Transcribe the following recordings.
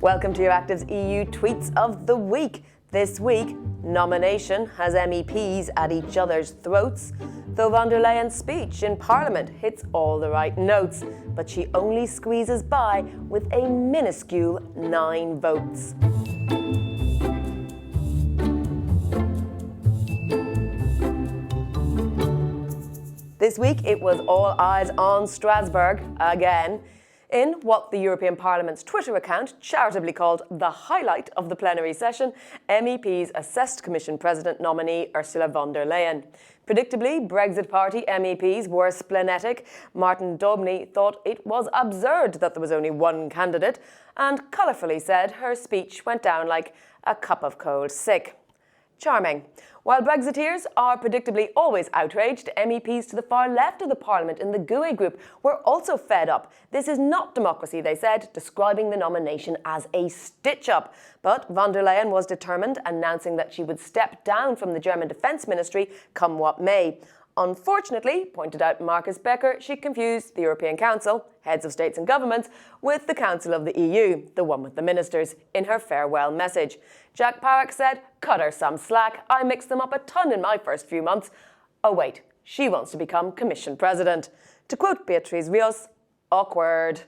Welcome to Euractiv's EU Tweets of the Week. This week, nomination has MEPs at each other's throats, though von der Leyen's speech in Parliament hits all the right notes, but she only squeezes by with a minuscule 9 votes. This week, it was all eyes on Strasbourg again, in what the European Parliament's Twitter account charitably called the highlight of the plenary session. MEPs assessed Commission President nominee Ursula von der Leyen. Predictably, Brexit Party MEPs were splenetic. Martin Daubney thought it was absurd that there was only one candidate, and colourfully said her speech went down like a cup of cold sick. Charming. While Brexiteers are predictably always outraged, MEPs to the far left of the Parliament in the GUE group were also fed up. This is not democracy, they said, describing the nomination as a stitch-up. But von der Leyen was determined, announcing that she would step down from the German Defence Ministry come what may. Unfortunately, pointed out Marcus Becker, she confused the European Council, heads of states and governments, with the Council of the EU, the one with the ministers, in her farewell message. Jack Parrock said, "Cut her some slack. I mixed them up a ton in my first few months." Oh wait, she wants to become Commission President. To quote Beatriz Rios, awkward.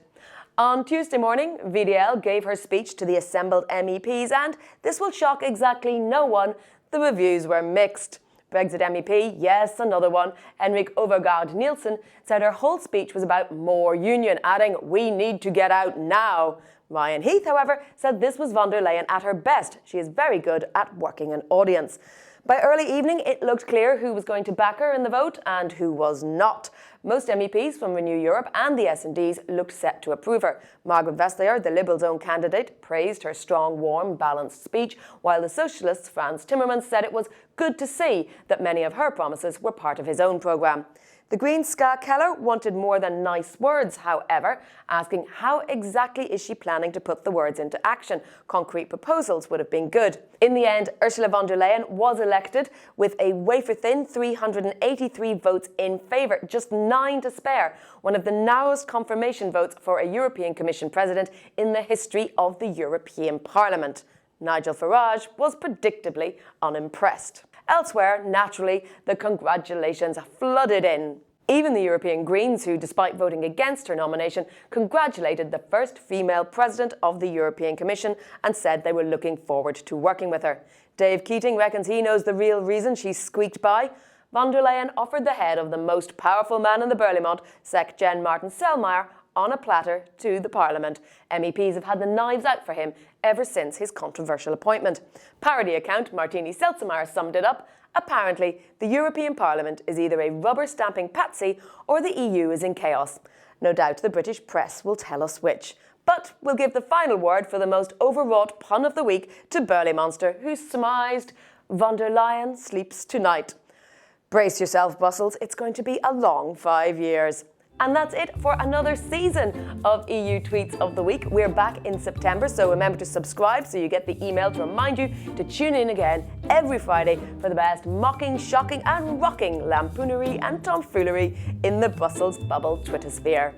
On Tuesday morning, VDL gave her speech to the assembled MEPs, and this will shock exactly no one, the reviews were mixed. Brexit MEP, yes, another one, Henrik Overgaard Nielsen, said her whole speech was about more union, adding, "We need to get out now." Ryan Heath, however, said this was von der Leyen at her best. She is very good at working an audience. By early evening, it looked clear who was going to back her in the vote and who was not. Most MEPs from Renew Europe and the S&Ds looked set to approve her. Margaret Vestager, the Liberals' own candidate, praised her strong, warm, balanced speech, while the Socialists' Frans Timmermans said it was good to see that many of her promises were part of his own programme. The Greens' Ska Keller wanted more than nice words, however, asking how exactly is she planning to put the words into action. Concrete proposals would have been good. In the end, Ursula von der Leyen was elected with a wafer-thin 383 votes in favour, just 9 to spare, one of the narrowest confirmation votes for a European Commission President in the history of the European Parliament. Nigel Farage was predictably unimpressed. Elsewhere, naturally, the congratulations flooded in. Even the European Greens, who, despite voting against her nomination, congratulated the first female president of the European Commission and said they were looking forward to working with her. Dave Keating reckons he knows the real reason she squeaked by. Von der Leyen offered the head of the most powerful man in the Berlaymont, Sec Gen Martin Selmayr, on a platter to the Parliament. MEPs have had the knives out for him ever since his controversial appointment. Parody account Martini Selmayr summed it up. Apparently, the European Parliament is either a rubber-stamping patsy or the EU is in chaos. No doubt the British press will tell us which. But we'll give the final word for the most overwrought pun of the week to Burley Monster, who surmised, "Von der Leyen sleeps tonight." Brace yourself, Brussels, it's going to be a long 5 years. And that's it for another season of EU Tweets of the Week. We're back in September, so remember to subscribe so you get the email to remind you to tune in again every Friday for the best mocking, shocking and rocking lampoonery and tomfoolery in the Brussels bubble Twitter sphere.